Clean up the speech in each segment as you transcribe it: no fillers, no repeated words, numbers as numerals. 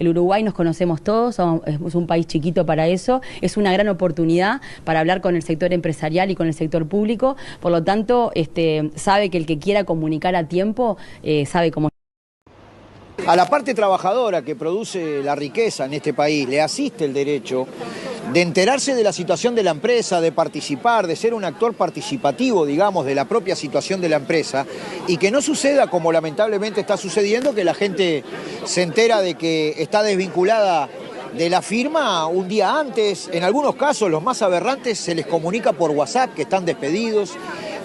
El Uruguay nos conocemos todos, es un país chiquito para eso, es una gran oportunidad para hablar con el sector empresarial y con el sector público, por lo tanto, sabe que el que quiera comunicar a tiempo, sabe cómo. A la parte trabajadora que produce la riqueza en este país le asiste el derecho de enterarse de la situación de la empresa, de participar, de ser un actor participativo, digamos, de la propia situación de la empresa, y que no suceda como lamentablemente está sucediendo, que la gente se entera de que está desvinculada de la firma un día antes. En algunos casos, los más aberrantes, se les comunica por WhatsApp que están despedidos.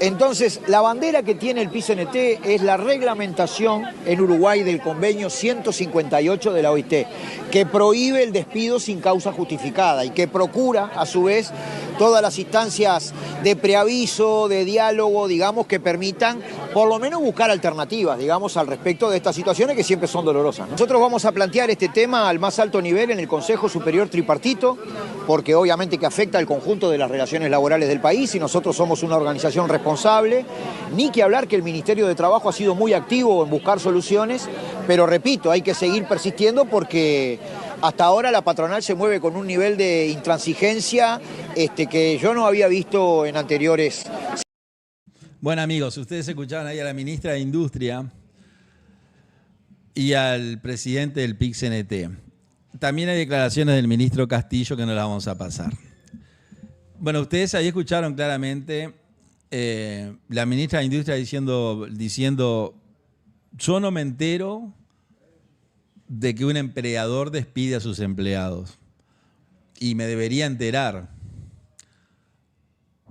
Entonces, la bandera que tiene el PIT-CNT es la reglamentación en Uruguay del convenio 158 de la OIT, que prohíbe el despido sin causa justificada y que procura, a su vez, todas las instancias de preaviso, de diálogo, digamos, que permitan por lo menos buscar alternativas, digamos, al respecto de estas situaciones que siempre son dolorosas, ¿no? Nosotros vamos a plantear este tema al más alto nivel en el Consejo Superior Tripartito, porque obviamente que afecta al conjunto de las relaciones laborales del país y nosotros somos una organización responsable. Ni que hablar que el Ministerio de Trabajo ha sido muy activo en buscar soluciones, pero repito, hay que seguir persistiendo porque hasta ahora la patronal se mueve con un nivel de intransigencia que yo no había visto en anteriores. Bueno, amigos, ustedes escuchaban ahí a la ministra de Industria y al presidente del PIT-CNT. También hay declaraciones del ministro Castillo que no las vamos a pasar. Bueno, ustedes ahí escucharon claramente la ministra de Industria diciendo yo no me entero de que un empleador despide a sus empleados y me debería enterar.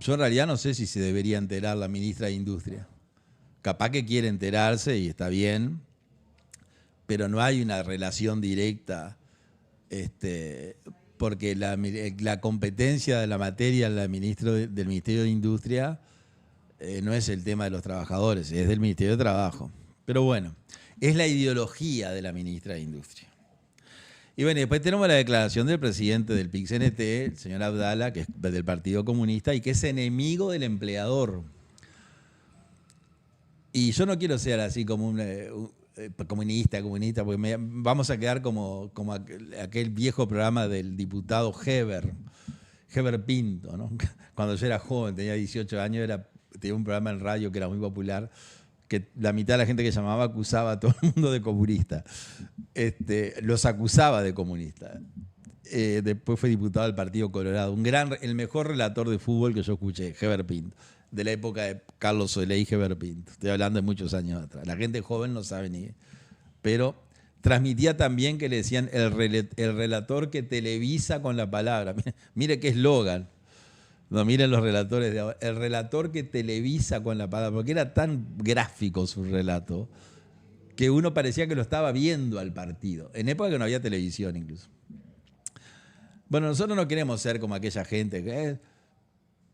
Yo en realidad no sé si se debería enterar la ministra de Industria. Capaz que quiere enterarse y está bien, pero no hay una relación directa, porque la competencia de la materia del Ministerio de Industria no es el tema de los trabajadores, es del Ministerio de Trabajo. Pero bueno, es la ideología de la ministra de Industria. Y bueno, después tenemos la declaración del presidente del PIT-CNT, el señor Abdala, que es del Partido Comunista y que es enemigo del empleador. Y yo no quiero ser así como un comunista, porque vamos a quedar como aquel viejo programa del diputado Heber Pinto, ¿no? Cuando yo era joven, tenía 18 años, tenía un programa en radio que era muy popular, que la mitad de la gente que llamaba acusaba a todo el mundo de comunista. Los acusaba de comunistas. Después fue diputado del Partido Colorado. El mejor relator de fútbol que yo escuché, Heber Pinto, de la época de Carlos Solé y Heber Pinto. Estoy hablando de muchos años atrás. La gente joven no sabe ni. Pero transmitía también que le decían el relator que televisa con la palabra. Mire qué eslogan. No, miren los relatores de ahora. El relator que televisa con la palabra, porque era tan gráfico su relato que uno parecía que lo estaba viendo al partido, en época que no había televisión incluso. Bueno, nosotros no queremos ser como aquella gente que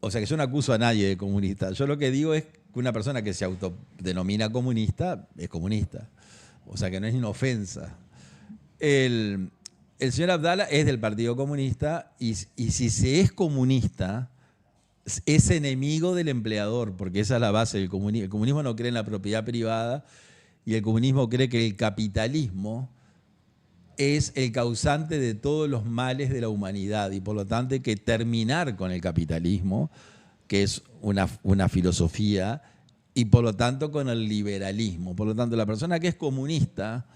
o sea, que yo no acuso a nadie de comunista. Yo lo que digo es que una persona que se autodenomina comunista es comunista. O sea, que no es una ofensa. El señor Abdala es del Partido Comunista y si se es comunista, es enemigo del empleador, porque esa es la base del comunismo. El comunismo no cree en la propiedad privada y el comunismo cree que el capitalismo es el causante de todos los males de la humanidad y por lo tanto hay que terminar con el capitalismo, que es una filosofía, y por lo tanto con el liberalismo. Por lo tanto, la persona que es comunista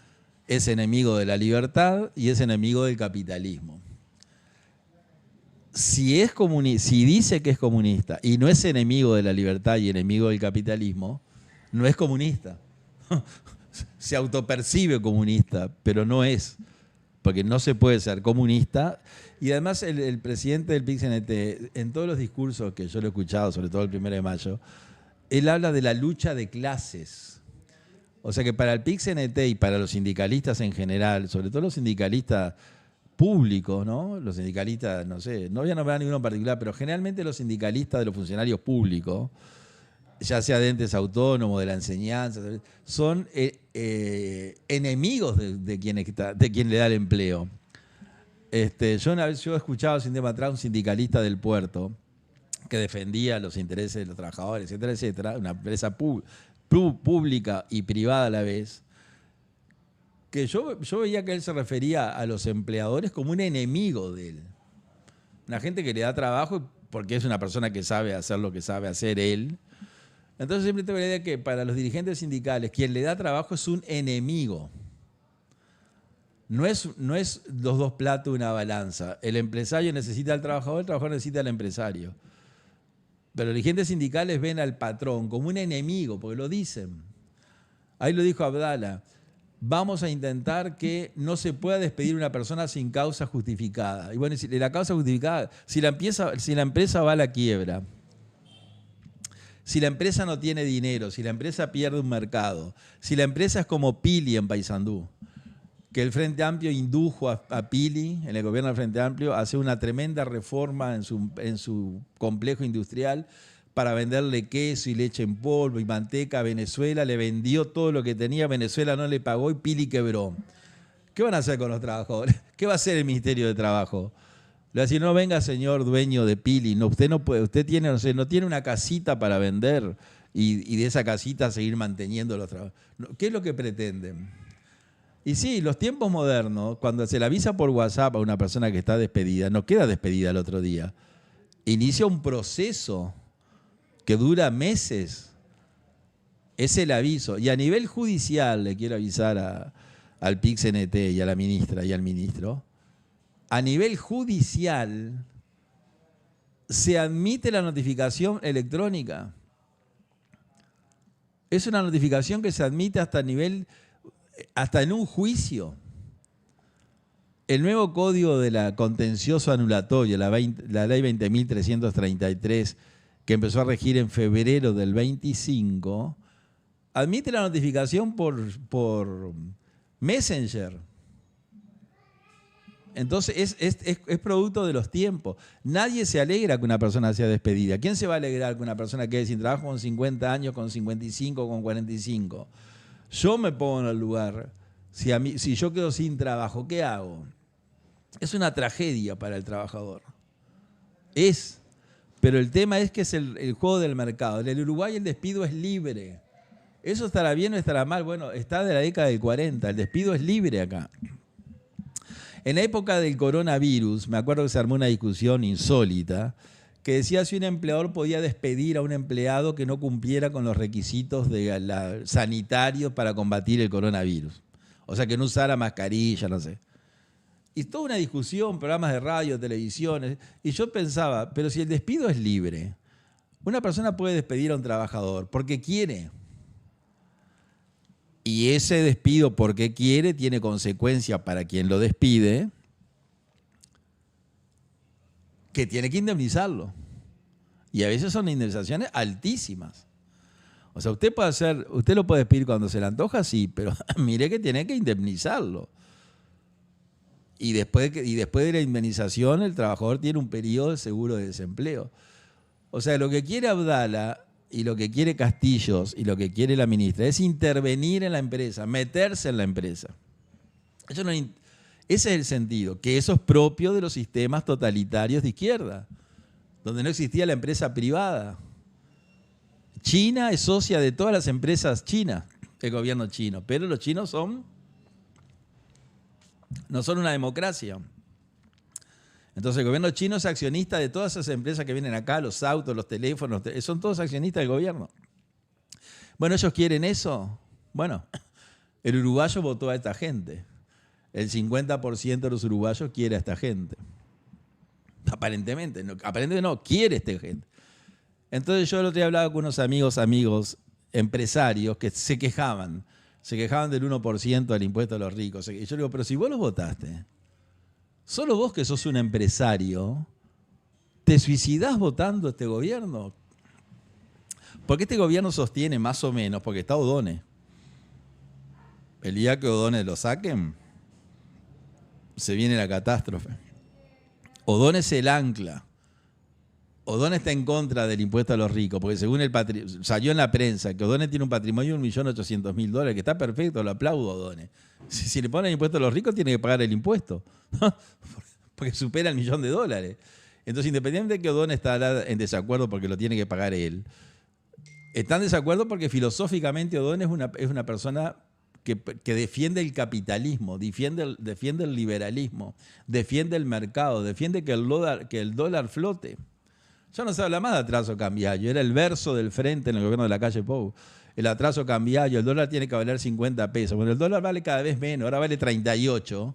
es enemigo de la libertad y es enemigo del capitalismo. Si dice que es comunista y no es enemigo de la libertad y enemigo del capitalismo, no es comunista. Se autopercibe comunista, pero no es, porque no se puede ser comunista. Y además el presidente del PIT-CNT, en todos los discursos que yo lo he escuchado, sobre todo el 1 de mayo, él habla de la lucha de clases. O sea que para el PIT-CNT y para los sindicalistas en general, sobre todo los sindicalistas públicos, ¿no? Los sindicalistas, no sé, no voy a nombrar ninguno en particular, pero generalmente los sindicalistas de los funcionarios públicos, ya sea de entes autónomos, de la enseñanza, son enemigos de quien le da el empleo. Yo he escuchado sin tiempo atrás un sindicalista del puerto que defendía los intereses de los trabajadores, etcétera, etcétera, una empresa pública y privada a la vez, que yo veía que él se refería a los empleadores como un enemigo de él. Una gente que le da trabajo porque es una persona que sabe hacer lo que sabe hacer él. Entonces siempre tengo la idea que para los dirigentes sindicales, quien le da trabajo es un enemigo. No es los dos platos de una balanza. El empresario necesita al trabajador, el trabajador necesita al empresario. Pero los dirigentes sindicales ven al patrón como un enemigo, porque lo dicen. Ahí lo dijo Abdala. Vamos a intentar que no se pueda despedir una persona sin causa justificada. Y bueno, la causa justificada, si la empresa va a la quiebra, si la empresa no tiene dinero, si la empresa pierde un mercado, si la empresa es como Pili en Paysandú, que el Frente Amplio indujo a Pili, en el gobierno del Frente Amplio, a hacer una tremenda reforma en su complejo industrial para venderle queso y leche en polvo y manteca a Venezuela, le vendió todo lo que tenía, Venezuela no le pagó y Pili quebró. ¿Qué van a hacer con los trabajadores? ¿Qué va a hacer el Ministerio de Trabajo? Le va a decir, no venga señor dueño de Pili, no, usted no puede, usted tiene, no sé, no tiene una casita para vender y de esa casita seguir manteniendo los trabajadores. ¿Qué es lo que pretenden? Y sí, los tiempos modernos, cuando se le avisa por WhatsApp a una persona que está despedida, no queda despedida el otro día. Inicia un proceso que dura meses. Es el aviso. Y a nivel judicial, le quiero avisar al PIC-CNT y a la ministra y al ministro, a nivel judicial se admite la notificación electrónica. Es una notificación que se admite hasta en un juicio. El nuevo código de la contencioso anulatorio, la ley 20.333, que empezó a regir en febrero del 25, admite la notificación por Messenger. Entonces es producto de los tiempos. Nadie se alegra que una persona sea despedida. ¿Quién se va a alegrar que una persona quede sin trabajo con 50 años, con 55, con 45? Yo me pongo en el lugar. Si yo quedo sin trabajo, ¿qué hago? Es una tragedia para el trabajador. Pero el tema es que es el juego del mercado. En el Uruguay el despido es libre. ¿Eso estará bien o estará mal? Bueno, está de la década del 40. El despido es libre acá. En la época del coronavirus, me acuerdo que se armó una discusión insólita que decía si un empleador podía despedir a un empleado que no cumpliera con los requisitos sanitarios para combatir el coronavirus. O sea, que no usara mascarilla, no sé. Y toda una discusión, programas de radio, televisiones. Y yo pensaba, pero si el despido es libre, una persona puede despedir a un trabajador porque quiere. Y ese despido porque quiere tiene consecuencias para quien lo despide, que tiene que indemnizarlo. Y a veces son indemnizaciones altísimas. O sea, usted lo puede despedir cuando se le antoja, sí, pero mire que tiene que indemnizarlo. Y después de la indemnización, el trabajador tiene un periodo de seguro de desempleo. O sea, lo que quiere Abdala y lo que quiere Castillos y lo que quiere la ministra es intervenir en la empresa, meterse en la empresa. Ese es el sentido, que eso es propio de los sistemas totalitarios de izquierda, donde no existía la empresa privada. China es socia de todas las empresas chinas, el gobierno chino, pero los chinos no son una democracia. Entonces el gobierno chino es accionista de todas esas empresas que vienen acá, los autos, los teléfonos, son todos accionistas del gobierno. Bueno, ¿ellos quieren eso? Bueno, el uruguayo votó a esta gente. El 50% de los uruguayos quiere a esta gente. Aparentemente no, quiere a esta gente. Entonces yo el otro día hablaba con unos amigos empresarios que se quejaban del 1% del impuesto a los ricos. Y yo digo, pero si vos los votaste, solo vos que sos un empresario, ¿te suicidás votando a este gobierno? Porque este gobierno sostiene más o menos, porque está O'Donnell. El día que O'Donnell lo saquen, se viene la catástrofe. O'Donnell es el ancla. O'Donnell está en contra del impuesto a los ricos, porque según salió en la prensa que O'Donnell tiene un patrimonio de $1.800.000, que está perfecto, lo aplaudo a O'Donnell. Si le ponen el impuesto a los ricos, tiene que pagar el impuesto, porque supera el $1.000.000. Entonces, independientemente de que O'Donnell está en desacuerdo porque lo tiene que pagar él, está en desacuerdo porque filosóficamente O'Donnell es una persona que defiende el capitalismo, defiende el liberalismo, defiende el mercado, defiende que el dólar flote. Ya no se habla más de atraso cambiario, era el verso del frente en el gobierno de la calle Pou. El atraso cambiario, el dólar tiene que valer 50 pesos. Bueno, el dólar vale cada vez menos, ahora vale 38.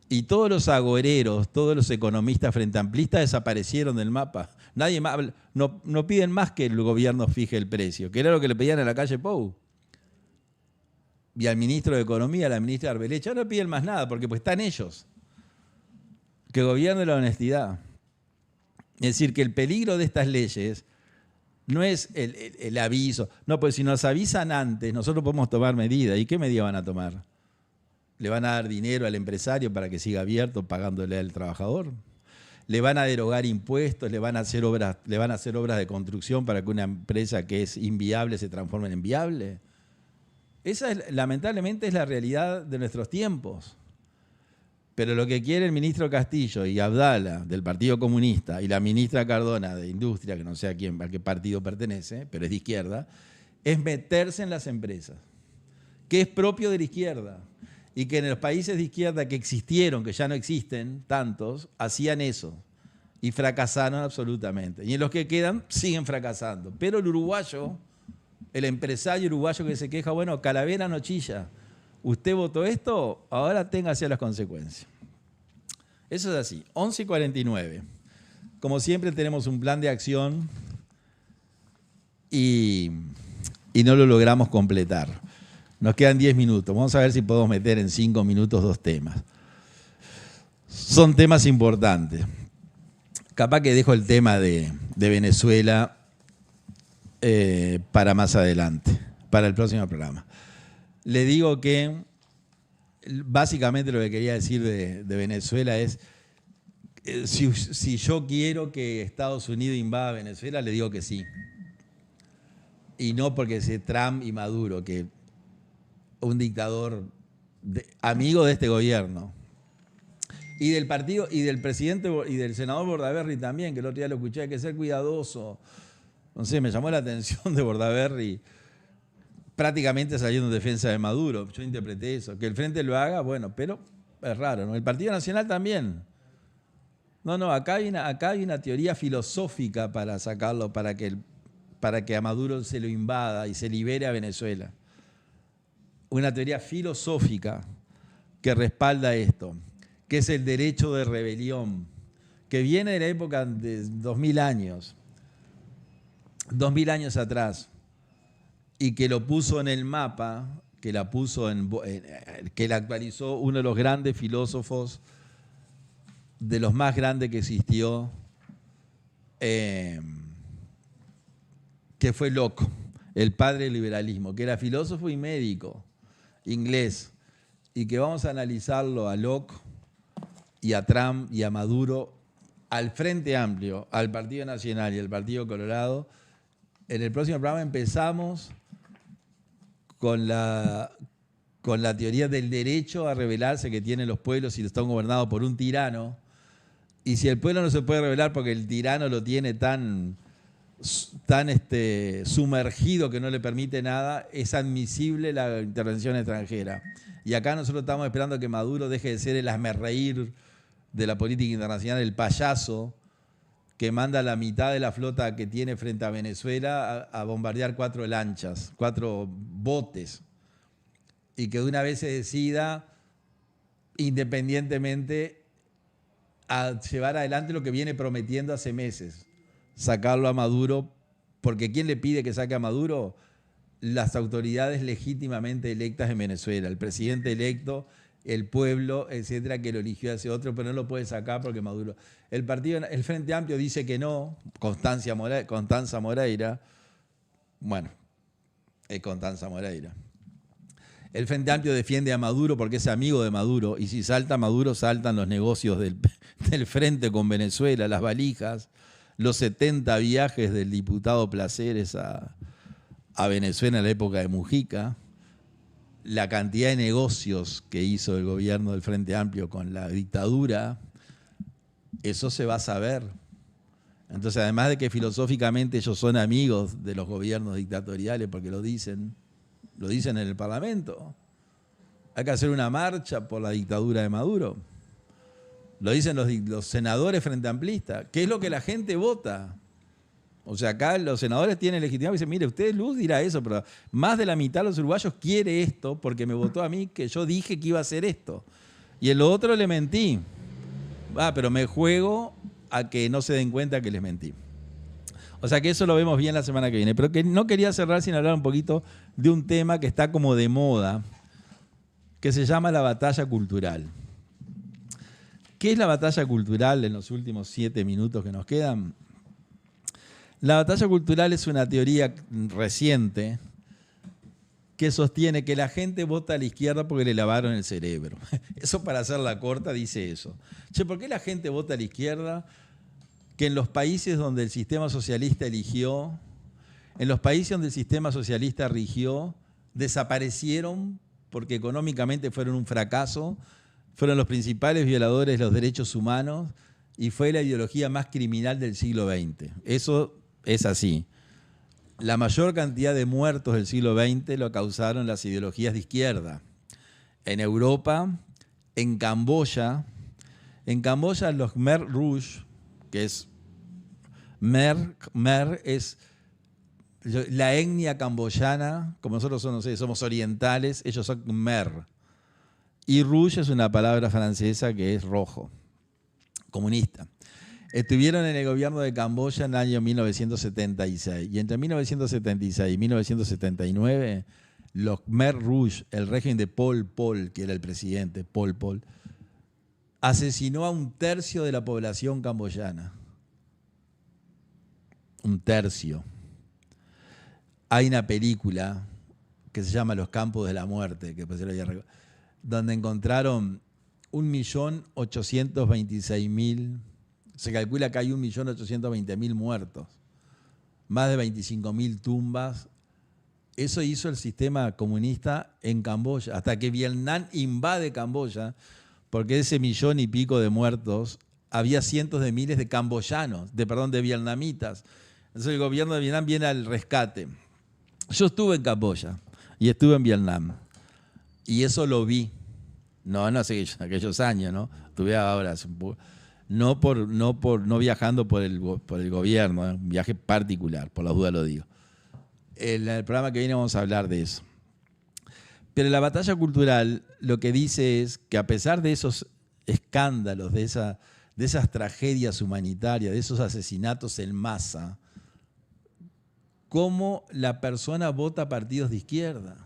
Y todos los agoreros, todos los economistas frente amplistas desaparecieron del mapa. Nadie más, no piden más que el gobierno fije el precio, que era lo que le pedían a la calle Pou. Y al ministro de Economía, a la ministra Arbelecha, no piden más nada, porque pues están ellos. Que gobierne la honestidad. Es decir, que el peligro de estas leyes no es el aviso. No, pues si nos avisan antes, nosotros podemos tomar medidas. ¿Y qué medidas van a tomar? ¿Le van a dar dinero al empresario para que siga abierto pagándole al trabajador? ¿Le van a derogar impuestos? ¿Le van a hacer obras de construcción para que una empresa que es inviable se transforme en viable? Esa lamentablemente es la realidad de nuestros tiempos. Pero lo que quiere el ministro Castillo y Abdala del Partido Comunista y la ministra Cardona de Industria, que no sé a qué partido pertenece, pero es de izquierda, es meterse en las empresas, que es propio de la izquierda. Y que en los países de izquierda que existieron, que ya no existen tantos, hacían eso. Y fracasaron absolutamente. Y en los que quedan, siguen fracasando. Pero el uruguayo, el empresario uruguayo que se queja, bueno, Calavera no chilla. Usted votó esto, ahora téngase las consecuencias. Eso es así. 11:49. Como siempre tenemos un plan de acción y no lo logramos completar. Nos quedan 10 minutos. Vamos a ver si podemos meter en 5 minutos 2 temas. Son temas importantes. Capaz que dejo el tema de Venezuela para más adelante, para el próximo programa. Le digo que básicamente lo que quería decir de Venezuela es, si yo quiero que Estados Unidos invada Venezuela, le digo que sí. Y no porque sea Trump y Maduro, que un dictador amigo de este gobierno. Y del partido, y del presidente, y del senador Bordaberry también, que el otro día lo escuché, hay que ser cuidadoso. No sé, me llamó la atención de Bordaberry prácticamente saliendo en defensa de Maduro. Yo interpreté eso. Que el Frente lo haga, bueno, pero es raro, ¿no? El Partido Nacional también. No, acá hay una teoría filosófica para sacarlo, para que a Maduro se lo invada y se libere a Venezuela. Una teoría filosófica que respalda esto, que es el derecho de rebelión, que viene de la época de 2000 años atrás, y que lo puso en el mapa, que la actualizó uno de los grandes filósofos, de los más grandes que existió, que fue Locke, el padre del liberalismo, que era filósofo y médico inglés, y que vamos a analizarlo a Locke y a Trump y a Maduro, al Frente Amplio, al Partido Nacional y al Partido Colorado. En el próximo programa empezamos con la teoría del derecho a rebelarse que tienen los pueblos si están gobernados por un tirano. Y si el pueblo no se puede rebelar porque el tirano lo tiene tan sumergido que no le permite nada, es admisible la intervención extranjera. Y acá nosotros estamos esperando que Maduro deje de ser el hazmerreír de la política internacional, el payaso que manda la mitad de la flota que tiene frente a Venezuela a bombardear 4 lanchas, 4 botes, y que de una vez se decida, independientemente, a llevar adelante lo que viene prometiendo hace meses, sacarlo a Maduro, porque ¿quién le pide que saque a Maduro? Las autoridades legítimamente electas en Venezuela, el presidente electo, el pueblo, etcétera, que lo eligió hace otro, pero no lo puede sacar porque Maduro. El Frente Amplio dice que no, Constanza Moreira, bueno, es Constanza Moreira. El Frente Amplio defiende a Maduro porque es amigo de Maduro, y si salta Maduro, saltan los negocios del Frente con Venezuela, las valijas, los 70 viajes del diputado Placeres a Venezuela en la época de Mujica, la cantidad de negocios que hizo el gobierno del Frente Amplio con la dictadura, eso se va a saber. Entonces, además de que filosóficamente ellos son amigos de los gobiernos dictatoriales, porque lo dicen en el Parlamento, Hay que hacer una marcha por la dictadura de Maduro. Lo dicen los senadores frente amplistas. ¿Qué es lo que la gente vota? O sea, acá los senadores tienen legitimidad y dicen, mire, usted, Luz, dirá eso, pero más de la mitad de los uruguayos quiere esto porque me votó a mí que yo dije que iba a hacer esto. Y en lo otro le mentí. Pero me juego a que no se den cuenta que les mentí. O sea que eso lo vemos bien la semana que viene. Pero que no quería cerrar sin hablar un poquito de un tema que está como de moda, que se llama la batalla cultural. ¿Qué es la batalla cultural en los últimos 7 minutos que nos quedan? La batalla cultural es una teoría reciente que sostiene que la gente vota a la izquierda porque le lavaron el cerebro. Eso, para hacerla corta, dice eso. Che, ¿por qué la gente vota a la izquierda? Que en los países donde el sistema socialista eligió, en los países donde el sistema socialista rigió, desaparecieron porque económicamente fueron un fracaso, fueron los principales violadores de los derechos humanos y fue la ideología más criminal del siglo XX. Eso es así. La mayor cantidad de muertos del siglo XX lo causaron las ideologías de izquierda. En Europa, en Camboya los Khmer Rouge, que es Khmer es la etnia camboyana, como nosotros somos orientales, ellos son Khmer. Y rouge es una palabra francesa que es rojo, comunista. Estuvieron en el gobierno de Camboya en el año 1976. Y entre 1976 y 1979, los Khmer Rouge, el régimen de Pol Pot, que era el presidente, Pol Pot, asesinó a 1/3 de la población camboyana. 1/3. Hay una película que se llama Los Campos de la Muerte, que después se lo voy a recordar, donde encontraron 1.826.000, se calcula que hay 1.820.000 muertos, más de 25.000 tumbas. Eso hizo el sistema comunista en Camboya, hasta que Vietnam invade Camboya, porque de ese 1.000.000 y pico de muertos había cientos de miles de camboyanos, de vietnamitas. Entonces el gobierno de Vietnam viene al rescate. Yo estuve en Camboya y estuve en Vietnam. Y eso lo vi. No hace aquellos años, ¿no? Estuve ahora, no viajando por el gobierno, un viaje particular, por las dudas lo digo. En el programa que viene vamos a hablar de eso. Pero la batalla cultural lo que dice es que a pesar de esos escándalos, de esas tragedias humanitarias, de esos asesinatos en masa, cómo la persona vota partidos de izquierda.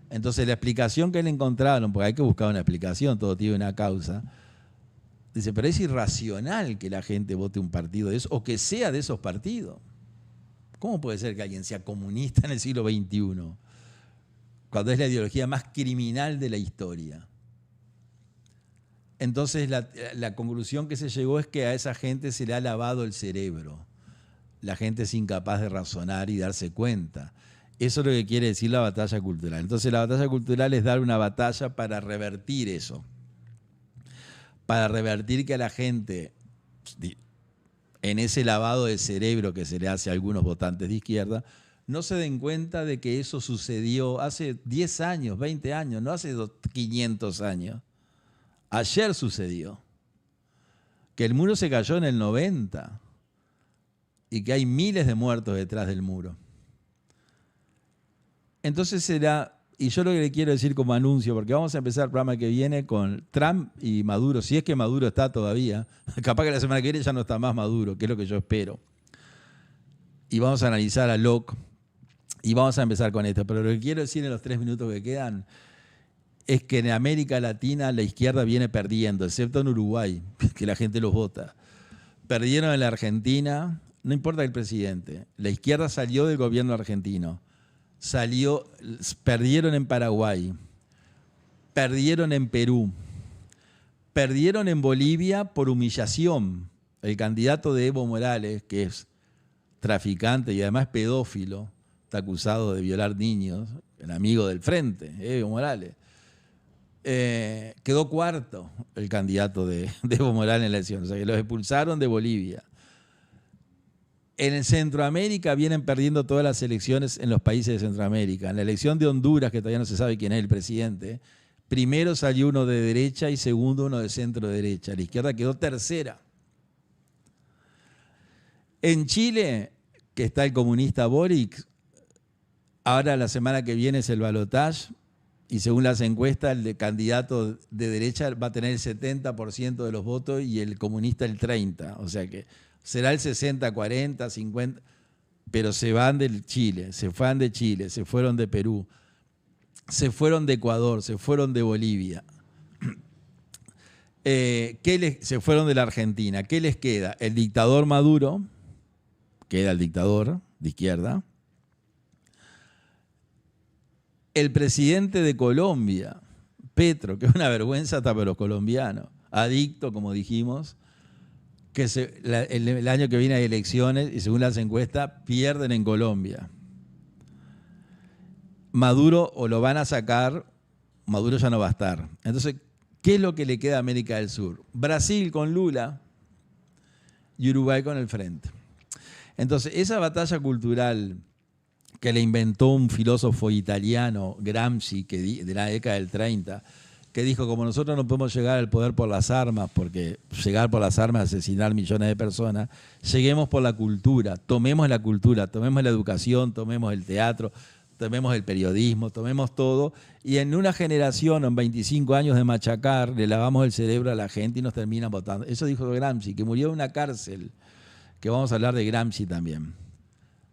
Entonces la explicación que le encontraron, porque hay que buscar una explicación, todo tiene una causa, dice, pero es irracional que la gente vote un partido de eso, o que sea de esos partidos. ¿Cómo puede ser que alguien sea comunista en el siglo XXI, cuando es la ideología más criminal de la historia? Entonces la conclusión que se llegó es que a esa gente se le ha lavado el cerebro. La gente es incapaz de razonar y darse cuenta. Eso es lo que quiere decir la batalla cultural. Entonces la batalla cultural es dar una batalla para revertir eso. Para revertir que a la gente, en ese lavado de cerebro que se le hace a algunos votantes de izquierda, no se den cuenta de que eso sucedió hace 10 años, 20 años, no hace 500 años. Ayer sucedió. Que el muro se cayó en el 90 y que hay miles de muertos detrás del muro. Entonces será, y yo lo que le quiero decir como anuncio, porque vamos a empezar el programa que viene con Trump y Maduro, si es que Maduro está todavía, capaz que la semana que viene ya no está más Maduro, que es lo que yo espero. Y vamos a analizar a Locke y vamos a empezar con esto. Pero lo que quiero decir en los 3 minutos que quedan es que en América Latina la izquierda viene perdiendo, excepto en Uruguay, que la gente los vota. Perdieron en la Argentina, no importa el presidente, la izquierda salió del gobierno argentino. Perdieron en Paraguay, perdieron en Perú, perdieron en Bolivia por humillación. El candidato de Evo Morales, que es traficante y además pedófilo, está acusado de violar niños, el amigo del frente, Evo Morales, quedó cuarto el candidato de Evo Morales en la elección, o sea que los expulsaron de Bolivia. En Centroamérica vienen perdiendo todas las elecciones en los países de Centroamérica. En la elección de Honduras, que todavía no se sabe quién es el presidente, primero salió uno de derecha y segundo uno de centro derecha. La izquierda quedó tercera. En Chile, que está el comunista Boric, ahora la semana que viene es el balotaje y según las encuestas el candidato de derecha va a tener el 70% de los votos y el comunista el 30%. O sea que será el 60, 40, 50, pero se van de Chile, se fueron de Perú, se fueron de Ecuador, se fueron de Bolivia, se fueron de la Argentina. ¿Qué les queda? El dictador Maduro, queda el dictador de izquierda, el presidente de Colombia, Petro, que es una vergüenza hasta para los colombianos, adicto, como dijimos, que el año que viene hay elecciones y según las encuestas pierden en Colombia. Maduro o lo van a sacar, Maduro ya no va a estar. Entonces, ¿qué es lo que le queda a América del Sur? Brasil con Lula y Uruguay con el Frente. Entonces, esa batalla cultural que le inventó un filósofo italiano, Gramsci, de la década del 30, que dijo, como nosotros no podemos llegar al poder por las armas, porque llegar por las armas es asesinar millones de personas, lleguemos por la cultura, tomemos la educación, tomemos el teatro, tomemos el periodismo, tomemos todo, y en una generación, en 25 años de machacar, le lavamos el cerebro a la gente y nos terminan votando. Eso dijo Gramsci, que murió en una cárcel, que vamos a hablar de Gramsci también,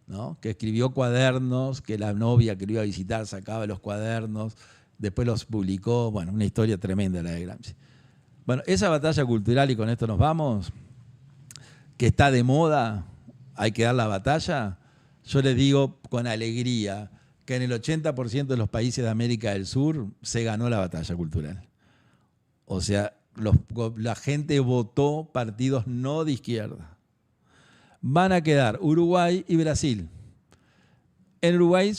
¿no? Que escribió cuadernos, que la novia que lo iba a visitar sacaba los cuadernos, después los publicó, bueno, una historia tremenda la de Gramsci. Bueno, esa batalla cultural, y con esto nos vamos, que está de moda, hay que dar la batalla, yo les digo con alegría que en el 80% de los países de América del Sur se ganó la batalla cultural. O sea, la gente votó partidos no de izquierda. Van a quedar Uruguay y Brasil. En Uruguay,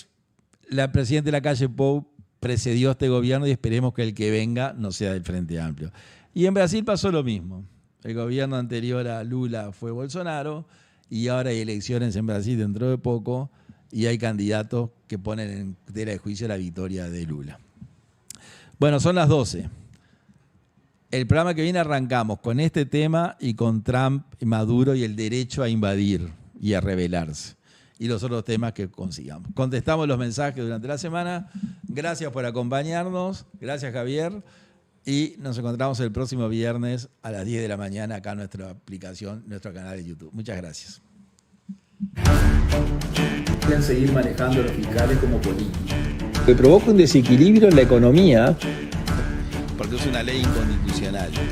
la presidenta de la calle Pou precedió a este gobierno y esperemos que el que venga no sea del Frente Amplio. Y en Brasil pasó lo mismo. El gobierno anterior a Lula fue Bolsonaro y ahora hay elecciones en Brasil dentro de poco y hay candidatos que ponen en tela de juicio la victoria de Lula. Bueno, son las 12. El programa que viene arrancamos con este tema y con Trump, Maduro y el derecho a invadir y a rebelarse. Y los otros temas que consigamos. Contestamos los mensajes durante la semana. Gracias por acompañarnos. Gracias, Javier. Y nos encontramos el próximo viernes a las 10 de la mañana acá en nuestra aplicación, nuestro canal de YouTube. Muchas gracias. Pueden seguir manejando los fiscales como políticos. Que provoca un desequilibrio en la economía. Porque es una ley inconstitucional.